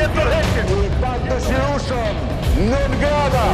jetë tërheqin. I pak dëshirueshëm, 9 grada.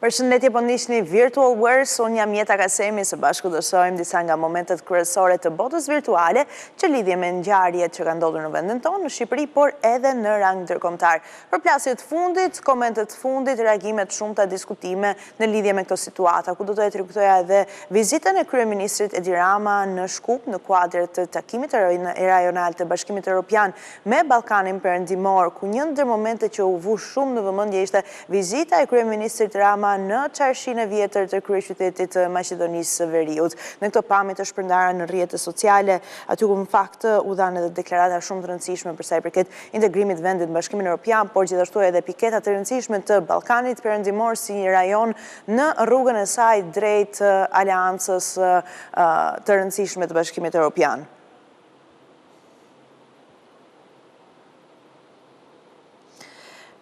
Përshëndetje, po ndihni Virtual Words, unë jam Jeta Kasemi, së bashku dësojmë disa nga momentet kryesore të botës virtuale që lidhje me ngjarjet që kanë ndodhur në vendin tonë, në Shqipëri, por edhe në rang ndërkombëtar. Përplasjet fundit, komentet fundit, reagimet shumëta, diskutime në lidhje me këto situata, ku do të rikujtoja edhe vizitën e kryeministrit Edi Rama në Shkup në kuadër të takimit rajonal të Bashkimit Evropian me Ballkanin Perëndimor, ku një ndër momentet që u vu shumë në vëmendje ishte vizita e kryeministrit Rama në qarëshin e vjetër të kryeqytetit Maqedonisë së Veriut. Në këto pamje të shpërndara në rrjetet sociale, aty ku në fakt u dhanë edhe deklarata shumë të rëndësishme për sa i përket integrimit vendit në Bashkimin Evropian, por gjithashtu edhe piketa të rëndësishme të Ballkanit Perëndimor si një rajon në rrugën e saj drejt aleancës të rëndësishme të Bashkimit Evropian.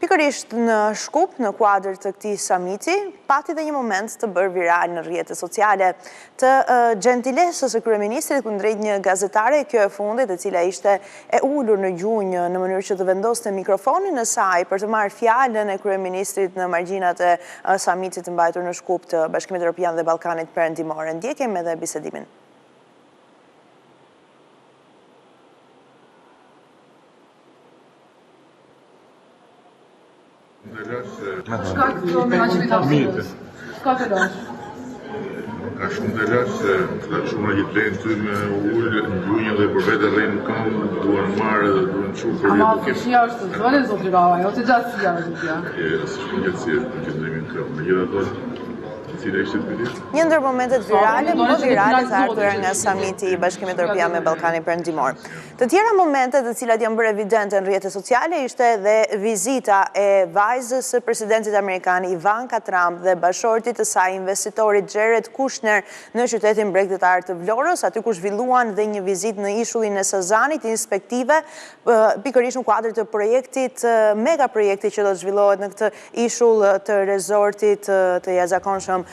Pikërisht në Shkup, në kuadër të këtij samiti, pati dhe një moment të bërë viral në rrjetet sociale të gentilesës së kryeministrit kundrejt një gazetare, kjo e fundit, e cila ishte e ulur në gjunjë në mënyrë që të vendoste mikrofonin e saj për të marrë fjalën e kryeministrit në margjinat e samitit të mbajtur në Shkup të Bashkimit Evropian dhe Ballkanit Perëndimor. Ndjekim edhe bisedimin. Shka këto me naqimit absolut? Shka të dash? Ka shumë të lash se ka shumë në gjithë lejnë ty me ullë në gjunjë dhe për vete lejnë në këmë, duan marë dhe duan quë për Ama fëshia është të zënë, zotri Rama, jo të gjatësia në gjithja. Së shumë gjatësia në gjithënemi në këmë. Me gjitha tonë, cila ishte të pëtit? Një ndër momentet virale, më virale të ardhura nga samiti i Bashkimit Evropian me Ballkanin Perëndimor. Të tjera momentet të cilat janë bërë evidente në rrjetet sociale ishte edhe vizita e vajzës së presidentit amerikan Ivanka Trump dhe bashortit të saj investitorit Jared Kushner në qytetin bregdetar të Vlorës, aty ku zhvilluan dhe një vizitë në ishullin e Sazanit, inspektive, pikërisht në kuadër të projektit, mega projekti që do të zhvillohet në këtë ishull të rezortit të jashtëzakonshëm.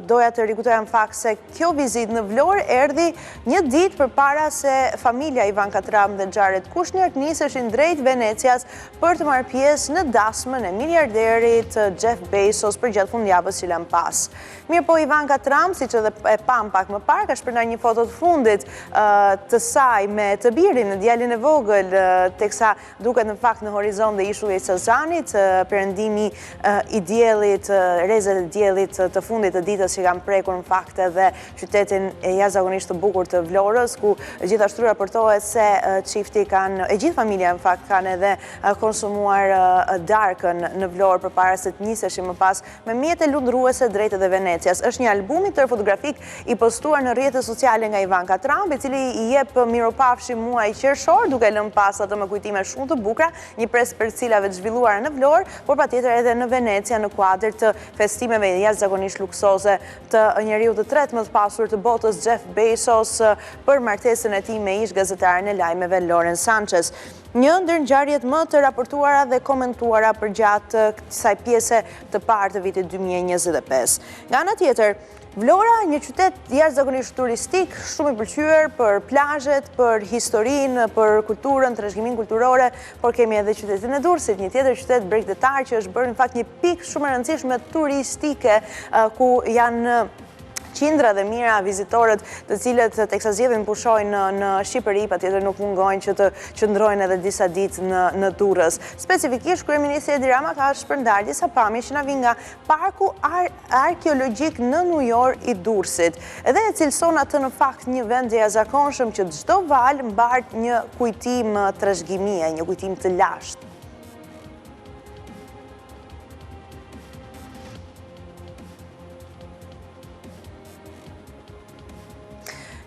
Doja të rikujtoja në fakt se kjo vizitë në Vlorë erdhi një ditë përpara se familja Ivanka Trump dhe Jared Kushner niseshin drejt Venecias për të marrë pjesë në dasmën e miliarderit Jeff Bezos për gjatë fundjavës që lan pas. Mirë po Ivanka Trump, siç edhe e pam pak më parë, ka shpërndar një foto të fundit të saj me të birin në djalin e vogël, teksa duket në fakt në horizont dhe ishulli i Sazanit, perëndimi i diellit, rezet e diellit të fundit të ditës që kanë prekur në fakt edhe qytetin e jashtëzakonisht të bukur të Vlorës, ku gjithashtu raportohet se çifti e gjithë familja në fakt kanë edhe konsumuar darkën në Vlorë përpara se të niseshin më pas me mjete lundruese drejt edhe Venecias. Është një album i tërë fotografik i postuar në rrjetet sociale nga Ivanka Trump, i cili i jep miropafshi muaj qershor, duke lënë pas ato me kujtime shumë të bukura, një pres për cilave të zhvilluara në Vlorë, por patjetër edhe në Venecia në kuadër të festimeve jashtëzakonisht luksoze të njeriut të tretë më të pasur të botës Jeff Bezos për martesën e tij me ish gazetaren e lajmeve Lauren Sanchez. Një ndër ngjarjet më të raportuara dhe komentuara për gjatë kësaj pjese të parë të vitit 2025. Nga ana tjetër, Vlora, një qytet jashtëzakonisht turistik, shumë i pëlqyer për plazhet, për historinë, për kulturën, trashëgiminë kulturore, por kemi edhe qytetin e Durrësit, një tjetër qytet bregdetar që është bërë në fakt një pikë shumë e rëndësishme turistike ku janë qindra dhe mira vizitorët të cilët teksa zgjedhin pushojnë në Shqipëri, patjetër nuk mungojnë që të qëndrojnë edhe disa ditë në Durrës. Specifikisht kryeministri Edi Rama ka shpërndar disa pamje që na vijnë nga parku arkeologjik në New York i Durrësit. Edhe e cilëson atë në fakt një vend jashtëzakonshëm që çdo val mbart një kujtim trashëgimie, një kujtim të lashtë.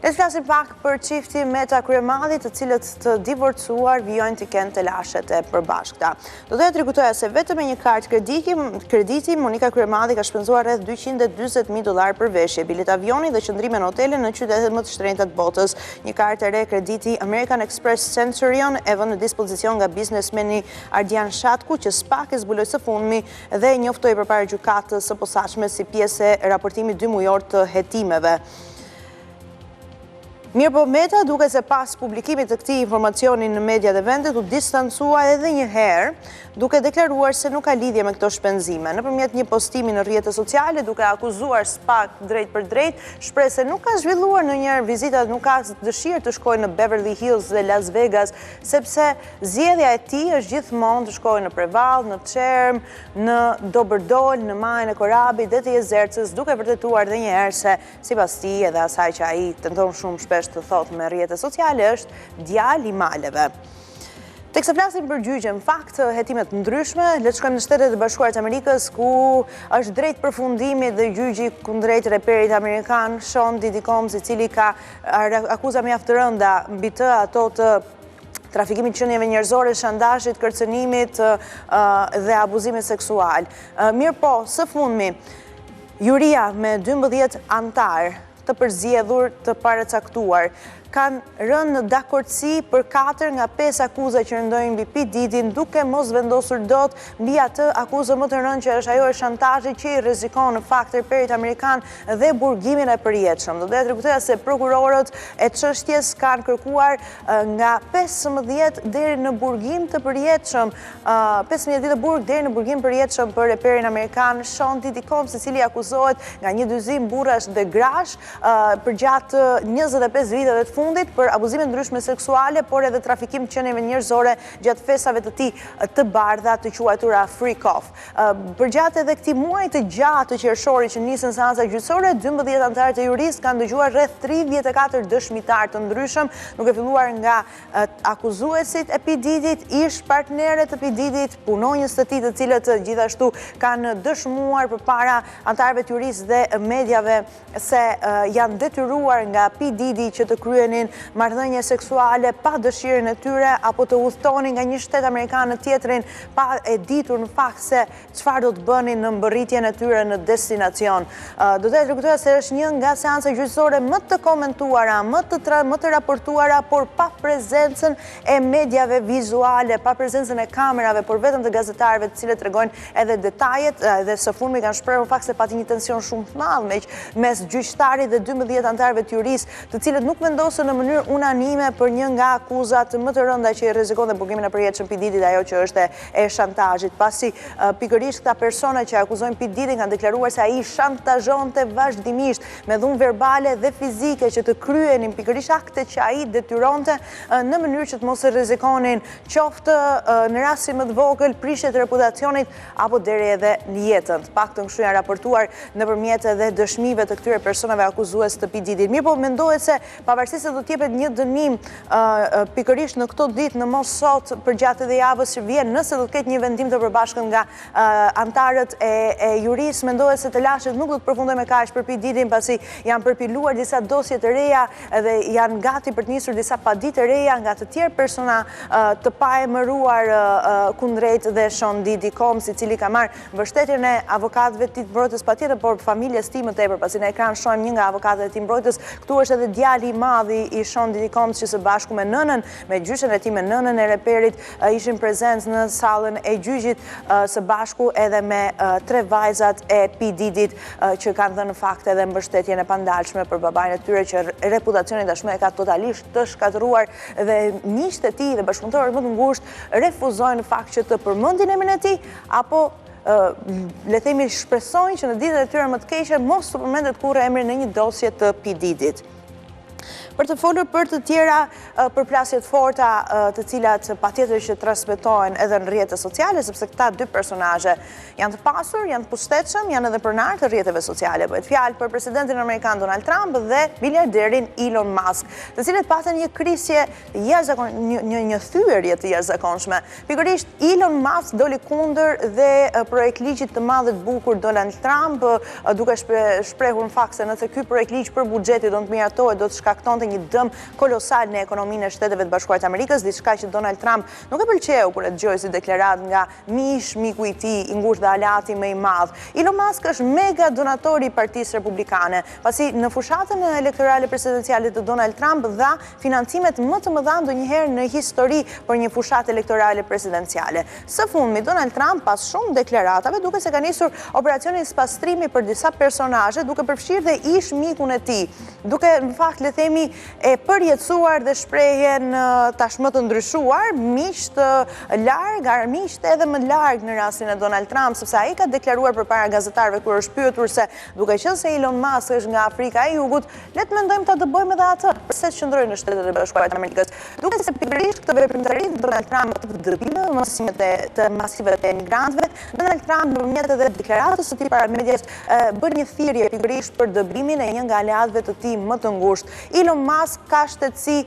Le të flasim pak për çifti Meta Kryemadhi, të cilët të divorcuar vijojnë të kenë të lashet e përbashkëta. Do të rikujtoja se vetëm me një kartë krediti, Monika Kryemadhi ka shpenzuar rreth $240,000 për veshje, bilet avioni dhe qëndrime në hotele në qytetet më të shtrenjta të botës. Një kartë e re krediti American Express Centurion e vënë në dispozicion nga biznesmeni Ardian Shatku, që SPAK e zbuloi së fundmi dhe njoftoi përpara gjykatës së posaçme si pjesë e raportimit 2 mujor të hetimeve. Mirë po Meta, duke se pas publikimit të këtij informacioni në media dhe vendet, u distancua edhe një herë, duke deklaruar se nuk ka lidhje me këto shpenzime. Nëpërmjet një postimi në rrjetet sociale, duke akuzuar SPAC drejt për drejt, shpreh se nuk ka zhvilluar ndonjëherë vizitat, nuk ka dëshirë të shkojë në Beverly Hills dhe Las Vegas, sepse zgjedhja e tij është gjithmonë të shkojë në Prevall, në Çerm, në Dobërdol, në Majën e Korabit dhe të Jezercës, duke vërtetuar edhe një herë se sipas tij edhe asaj që ai tenton shumë shpesh të thotë me rrjetet sociale është djalë i maleve. Teksa flasim për gjyqe, në fakt, hetimet ndryshme, le të shkojmë në Shtetet e Bashkuara të Amerikës, ku është drejt përfundimit dhe gjyqi kundrejt reperit amerikan Sean Diddy Combs, i cili ka akuza mjaft të rënda mbi të, ato të trafikimit qenieve njerëzore, shantazhit, kërcënimit dhe abuzimit seksual. Mirë po, së fundmi, juria me 12 antar të përzgjedhur të paracaktuar kanë rënë në dakordsi për 4 nga 5 akuza që rëndojnë mbi P. Didyn, duke mos vendosur dot mbi atë akuzë më të rëndë që është ajo e shantazhit që i rrezikon në fakt reperit amerikan dhe burgimin e përjetshëm. Do të rikujtoja se prokurorët e çështjes kanë kërkuar nga 15 deri në burgim të përjetshëm, 15 ditë burg deri në burgim përjetshëm për reperin amerikan Sean Diddy Combs, i cili akuzohet nga një dyzim burrash dhe grash përgjatë 25 viteve të fundit për abuzime ndryshme seksuale, por edhe trafikim qenieve njerëzore gjatë festave të tij të bardha të quajtura freak off. Përgjatë edhe këtij muaji të gjatë të qershorit që nisën seanca gjyqësore, 12 anëtarë të jurisë kanë dëgjuar rreth 34 dëshmitar të ndryshëm, duke filluar nga akuzuesit e P. Didyt, ish partnerët e P. Didyt, punonjës të tij, të cilët gjithashtu kanë dëshmuar përpara anëtarëve të jurisë dhe mediave se janë detyruar nga P. Diddy që të kryenin marrëdhënie seksuale pa dëshirën e tyre apo të udhtonin nga një shtet amerikan në tjetrin pa e ditur në fakt se çfarë do të bënin në mbërritjen e tyre në destinacion. Do të rikujtoja se është një nga seancat gjyqësore më të komentuara, më të raportuara, por pa prezencën e mediave vizuale, pa prezencën e kamerave, por vetëm të gazetarëve të cilët tregojnë edhe detajet, dhe së fundmi kanë shprehur në fakt se pati një tension shumë të madh mes gjyqtarit dhe 12 anëtarëve të jurisë, të cilët nuk vendosën në mënyrë unanime për një nga akuzat më të rënda që i rrezikon dhe burgimin e përjetshëm P. Didit, ajo që është e shantazhit. Pasi pikërisht këta persona që akuzojnë P. Didin kanë deklaruar se ai shantazhonte vazhdimisht me dhunë verbale dhe fizike që të kryenin pikërisht akte që ai detyronte në mënyrë që të mos e rrezikonin qoftë në rastin më të vogël prishje të reputacionit apo deri edhe në jetën. Të paktën kështu janë raportuar nëpërmjet edhe dëshmive të këtyre personave akuzues të P. Didit. Mirë po mendohet se pavarësisht se do të jepet një dënim pikërisht në këto ditë, në mos sot, përgjatë edhe javës që vjen, nëse do të ketë një vendim të përbashkët nga antarët e jurisë, mendohet se të lashët nuk do të përfundojnë me kaq për P. Didin, pasi janë përpiluar disa dosje të reja dhe janë gati për të nisur disa paditë të reja nga të tjerë persona të paemëruar kundrejt dhe Sean Diddy Combs, i cili ka marrë mbështetjen e avokatëve të tij mbrojtës patjetër, por familjes tij më tepër, pasi në ekran shohim një nga avokatët e tij mbrojtës. Këtu është edhe djali i madh i Sean Diddy Combs që së bashku me nënën, me gjyshen e tij, me nënën e reperit, ishin prezencë në sallën e gjyqit së bashku edhe me 3 vajzat e P. Didit që kanë dhënë në fakt edhe mbështetjen e pandalshme për babain e tyre që reputacionin tashmë e ka totalisht të shkatëruar dhe miqtë e tij dhe bashkëpunëtorët më të ngushtë refuzojnë në fakt që të përmendin emrin e tij apo le themi shpresojnë që në ditët e tyre më të keqe mos të përmendet kurrë emri në një dosje të P. Didit. Për të folur për të tjera përplasje të forta të cilat patjetër që transmetohen edhe në rrjetet sociale, sepse këta 2 personazhe janë të pasur, janë të pushtetshëm, janë edhe pronar të rrjeteve sociale. Bëhet fjalë për presidentin amerikan Donald Trump dhe miliarderin Elon Musk, të cilët patën një krisje një thyerje të jashtëzakonshme. Pikërisht Elon Musk doli kundër dhe projekt ligjit të madh të bukur Donald Trump, duke shprehur në fakt se nëse ky projekt ligj për buxhetin do të miratohet, do të shkaktonte një dëm kolosal në ekonominë e Shteteve të Bashkuara të Amerikës, diçka që Donald Trump nuk e pëlqeu kur e dëgjoi si deklaratë nga miku i tij, i ngushtë dhe alati më i madh. Elon Musk është mega donatori i Partisë Republikane, pasi në fushatën elektorale presidenciale të Donald Trump dha financimet më të mëdha ndonjëherë në histori për një fushatë elektorale presidenciale. Së fundmi Donald Trump pas shumë deklaratave duke se ka nisur operacionin spastrimi për disa personazhe, duke përfshirë dhe ish mikun e tij, duke në fakt le themi e përjetësuar dhe shprehjen tashmë të ndryshuar, miqt larg, armiqt edhe më larg në rastin e Donald Trump, sepse ai ka deklaruar përpara gazetarëve kur është pyetur se duke qenë se Elon Musk është nga Afrika e Jugut, le të mendojmë ta dëbojmë edhe atë, pse qëndrojnë në Shtetet e Bashkuara të Amerikës. Duke se pikërisht këtë veprimtari Donald Trump të dëbime të masive të emigrantëve, Donald Trump nëpërmjet edhe deklaratës së tij para medias bën një thirrje pikërisht për dëbimin e një nga aleatëve të tij më të ngushtë. Elon Musk ka shtetësi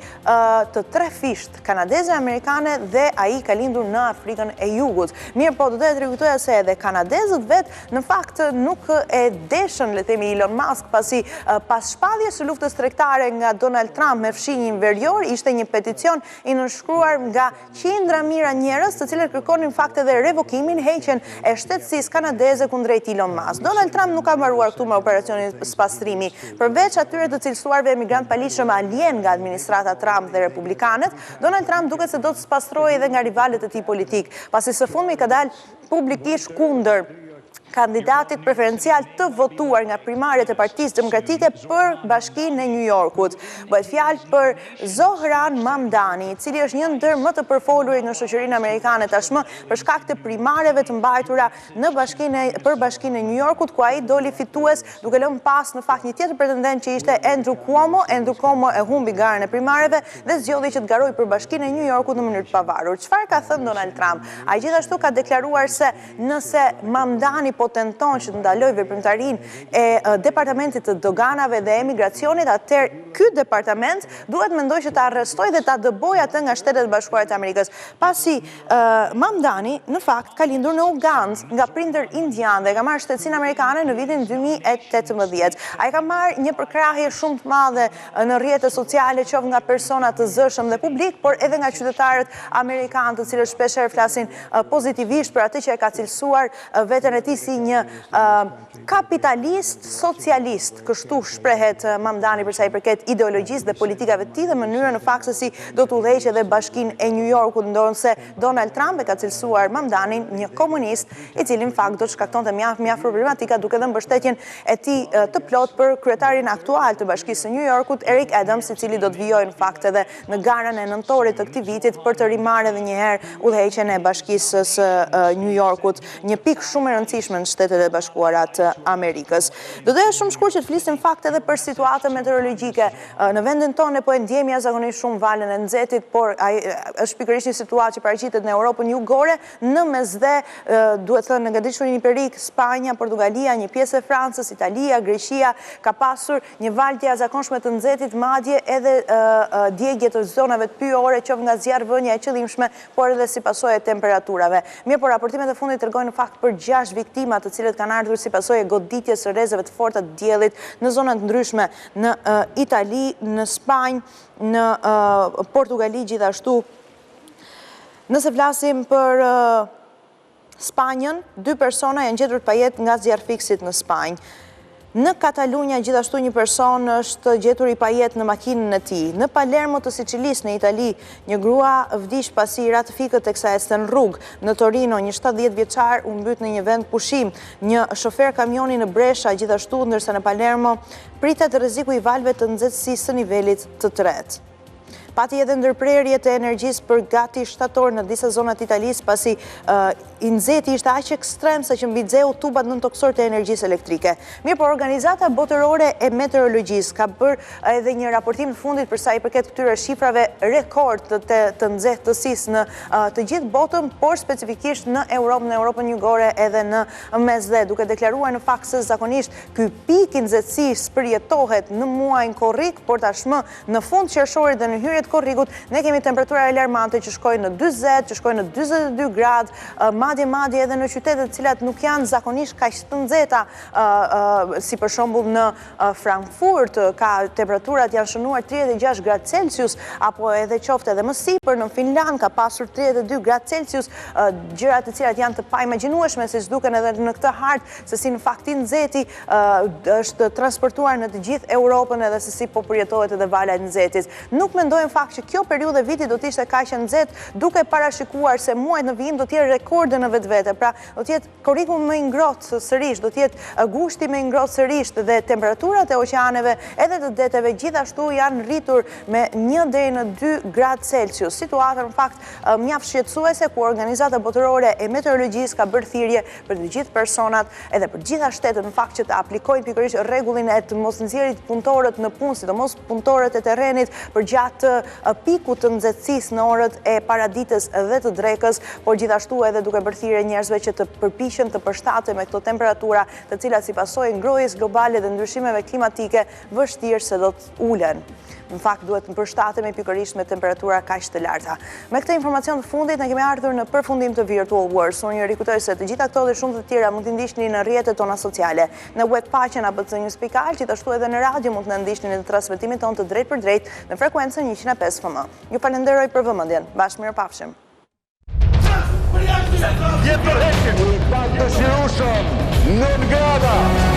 të 3 fisht, kanadeze, amerikane dhe ai ka lindur në Afrikën e Jugut. Mirë po, do të rikujtoja se edhe kanadezët vetë në fakt nuk e deshën, le themi, Elon Musk, pasi pas shpalljes së luftës tregtare nga Donald Trump me fshinjin verior, ishte një peticion i nënshkruar nga qindra mijëra njerëz, të cilët kërkonin fakt edhe revokimin, heqjen e shtetësisë kanadeze kundrejt Elon Musk. Donald Trump nuk ka mbaruar këtu me operacionin spastrimi. Përveç atyre të cilësuarve emigrant paligjshëm alien nga administrata Trump dhe republikanët, Donald Trump duket se do të spastrojë edhe nga rivalët e tij politik, pasi së fundmi ka dalë publikisht kundër kandidatit preferencial të votuar nga primarët e Partisë Demokratike për Bashkinë e New Yorkut. Bëhet fjalë për Zohran Mamdani, i cili është një ndër më të përfolurit në shoqërinë amerikane tashmë për shkak të primareve të mbajtura për Bashkinë e New Yorkut, ku ai doli fitues duke lënë pas në fakt një tjetër pretendent që ishte Andrew Cuomo. Andrew Cuomo e humbi garën e primareve dhe zgjodhi që të garojë për Bashkinë e New Yorkut në mënyrë të pavarur. Çfarë ka thënë Donald Trump? Ai gjithashtu ka deklaruar se nëse Mamdani po tenton që të ndalojë veprimtarinë e departamentit të doganave dhe emigracionit, atëherë ky departament duhet mendoj që ta arrestojë dhe ta dëbojë atë nga Shtetet e Bashkuara të Amerikës, pasi Mamdani në fakt ka lindur në Ugandë nga prindër indian dhe ka marrë shtetësinë amerikane në vitin 2018. Ai ka marrë një përkrahje shumë të madhe në rrjetet sociale, qoftë nga persona të zëshëm dhe publik, por edhe nga qytetarët amerikanë, të cilët shpeshherë flasin pozitivisht për atë që e ka cilësuar veten e tij si një kapitalist socialist, kështu shprehet Mamdani për sa i përket ideologjisë dhe politikave të tij dhe mënyrën në fakt se si do të udhëheqë edhe Bashkinë e New Yorkut, ndonse Donald Trump e ka cilësuar Mamdanin një komunist, i cili në fakt do të shkaktonte mjaft problematika, duke dhënë mbështetjen e tij të plot për kryetarin aktual të Bashkisë së New Yorkut, Eric Adams, i cili do të vijojë në fakt edhe në garën e nëntorit të këtij vitit për të rimarrë edhe një herë udhëheqjen e Bashkisë së New Yorkut, një pikë shumë e rëndësishme në Shtetet e Bashkuara të Amerikës. Do të jetë shumë shkurt që të flisim fakt edhe për situatën meteorologjike. Në vendin tonë po e ndjemi zakonisht shumë valën e nxehtit, por është pikërisht një situatë që paraqitet në Europën jugore, në mesdhe, duhet thënë nga dishuri Iberik, Spanja, Portugalia, një pjesë e Francës, Italia, Greqia, ka pasur një valë të jashtëzakonshme të nxehtit, madje edhe djegje të zonave të pyjore, qoftë nga zjarrvënia e qëllimshme, por edhe si pasojë e temperaturave. Mirë, por raportimet e fundit tregojnë në fakt për 6 viktima të cilët kanë ardhur si pasojë e goditjes së rrezeve të forta të diellit në zona të ndryshme në Itali, në Spanjë, në Portugali gjithashtu. Nëse flasim për Spanjën, 2 persona janë gjetur pa jetë nga zjarrfiksit në Spanjë. Në Katalunja gjithashtu një person është gjetur i pajet në makinën e tij. Në Palermo të Sicilisë në Itali, një grua vdiq pasi ratifikët e kësaj ecën në rrugë. Në Torino, një 70 vjeçar u mbyt në një vend pushim. Një shofer kamioni në Brescia gjithashtu, ndërsa në Palermo pritet rreziku i valve të nxehtësisë së nivelit të 3. Pati edhe ndërprerje të energjisë për gati shtator në disa zonat Italisë, pasi i nxehti ishte aq ekstrem sa që mbi nxeu tubat nëntoksor të energjisë elektrike. Mirë, por Organizata Botërore e Meteorologjisë ka bërë edhe një raportim të fundit për sa i përket këtyre shifrave rekord të nxehtësisë në të gjithë botën, por specifikisht në Europën jugore edhe në mesdhe, duke deklaruar në fakt se zakonisht ky pik i nxehtësisë përjetohet në muajin korrik, por tashmë në fund qershorit dhe në hyrje të korrikut ne kemi temperatura alarmante që shkojnë në 40, që shkojnë në 42 gradë, madje edhe në qytete të cilat nuk janë zakonisht kaq të nxehta, si për shembull në Frankfurt ka temperaturat janë shënuar 36 gradë Celsius, apo edhe qoftë edhe më sipër në Finland ka pasur 32 gradë Celsius, gjëra të cilat janë të paimagjinueshme, siç duken edhe në këtë hartë, se si në fakt i nxehti është transportuar në të gjithë Europën edhe se si po përjetohet edhe vala e nxehtit. Nuk mendojmë fakt që kjo periudhë e vitit do të ishte kaq e nxehtë, duke parashikuar se muajt në vijim do të jetë rekorde në vetvete. Pra, do të jetë korrikum më i ngrohtë sërish, do të jetë gushti më i ngrohtë sërish dhe temperaturat e oqeaneve edhe të deteve gjithashtu janë rritur me 1 deri në 2 gradë Celsius. Situata në fakt mjaft shqetësuese ku Organizata Botërore e Meteorologjisë ka bërë thirrje për të gjithë personat edhe për gjitha shtetet në fakt që të aplikojnë pikërisht rregullin e të mos nxjerrit punëtorët në punë, sidomos punëtorët e terrenit për gjatë pikut të nxehtësisë në orët e paraditës dhe të drekës, por gjithashtu edhe duke bërë thirrje njerëzve që të përpiqen të përshtaten me këto temperatura, të cilat si pasojë ngrohjes globale dhe ndryshimeve klimatike vështirë se do të ulen. Në fakt duhet të përshtatemi pikërisht me temperatura kaq të larta. Me këtë informacion të fundit ne kemi ardhur në përfundim të Virtual Wars. Unë ju rikujtoj se të gjitha këto dhe shumë të tjera mund t'i ndiqni në rrjetet tona sociale, në webpaqen abcnews.al, gjithashtu edhe në radio mund të na ndiqni në transmetimin tonë të drejt për drejt në frekuencën 105 FM. Ju falenderoj për vëmendjen. Bashkë mirupafshim. I pak dëshirueshëm, 9 grada.